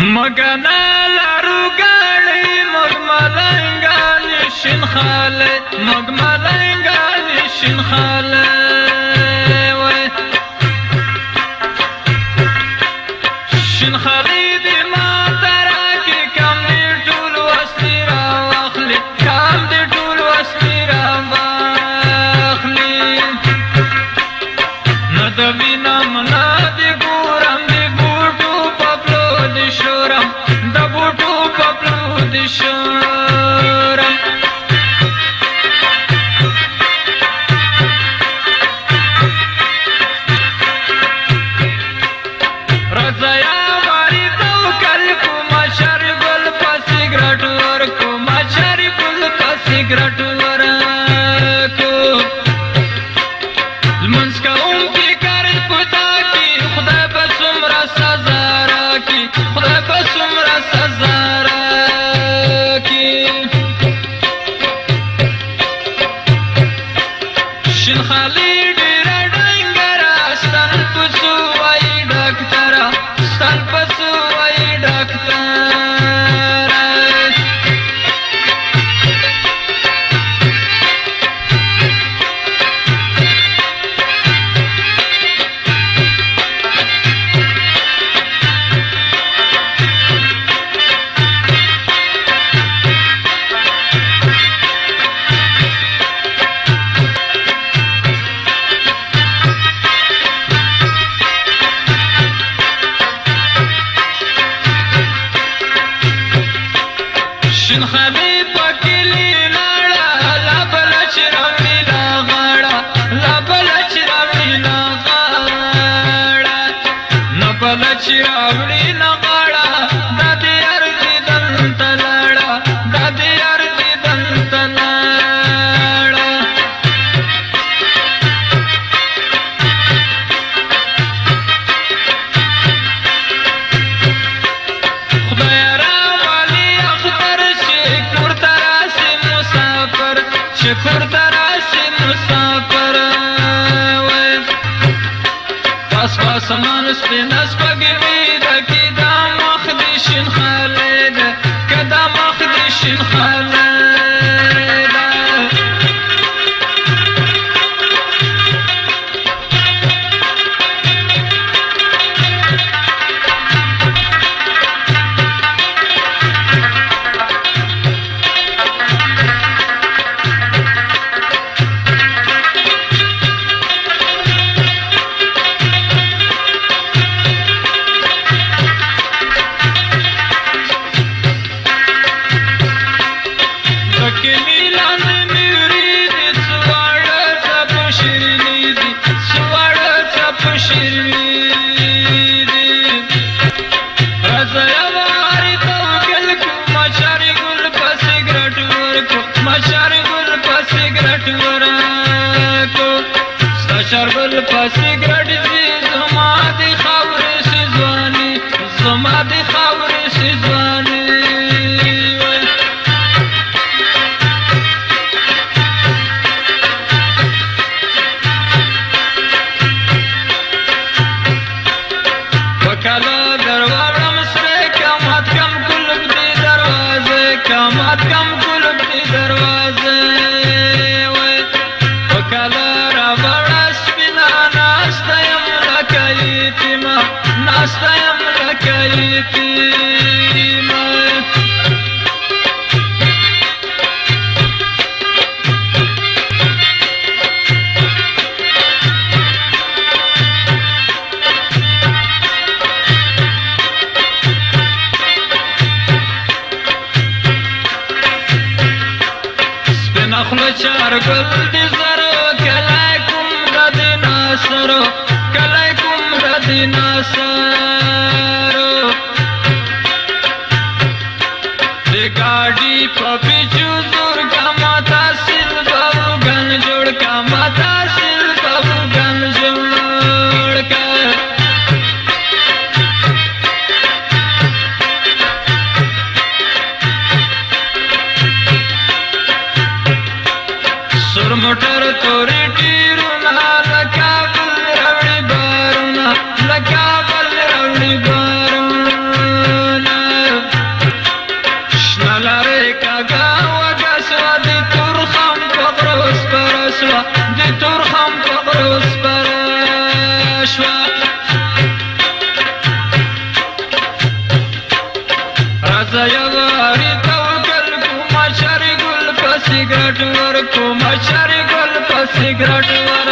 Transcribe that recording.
مگنا لارو گاڑی مگملنگانی شین خاله مگملنگانی شین خاله شین خالی دی ما تراکی کم دی ټول وسلی را واخلی کم دی ټول وسلی را واخلی ندوی نام ندی گورم دی بوٹو پپلو دی شورم دا بوٹو پپلو دی شورم رضایا واری تو کل کو مشر گل پا سگرٹ ور کو مشر گل پا سگرٹ ور کو لمنس کا ام کی کرد پتا کی خدا بسم را سزا را کی خدا بسم را سزا را کی شین خالی ډیره ډنګره ستن پسو وای ډاکټره ستن پسو وای ډاکټره شین خالی پکلی لاړه لبل چرمنی لا غاړه لبل چرمنی لا غاړه نبل چرمنی لا غاړه د دې ارزي دنت لاړه د دې ارزي دنت لاړه خدای شکر تراسی مسافر وی پاس پاس مانس پی نس پگوی دا کی دا مخدی شین خالد که دا مخدی شین خالد شربل پا سگرٹ زی زما دی خاور سی زوانی زما دی خاور سی زوانی وکالا دروارم سرے کامات کم کلب دی دروازے کامات کم کلب دی دروازے وکالا ناستایم لکا یتیما سپین اخلو چار گل دی زرو کلای کم ردی ناصرو کلای کم ردی ناصرو دی گاڑی پا پیچو زور کا ماتا سل بابو گن جوڑ کا ماتا سل بابو گن جوڑ کا سر موٹر توری ٹیرونا لکابل روڑی بارونا لکابل شوا راځه یوارې توکل کومه چارې ګل په سګرټ ورکومه چارې ګل په سګرټ ورکومه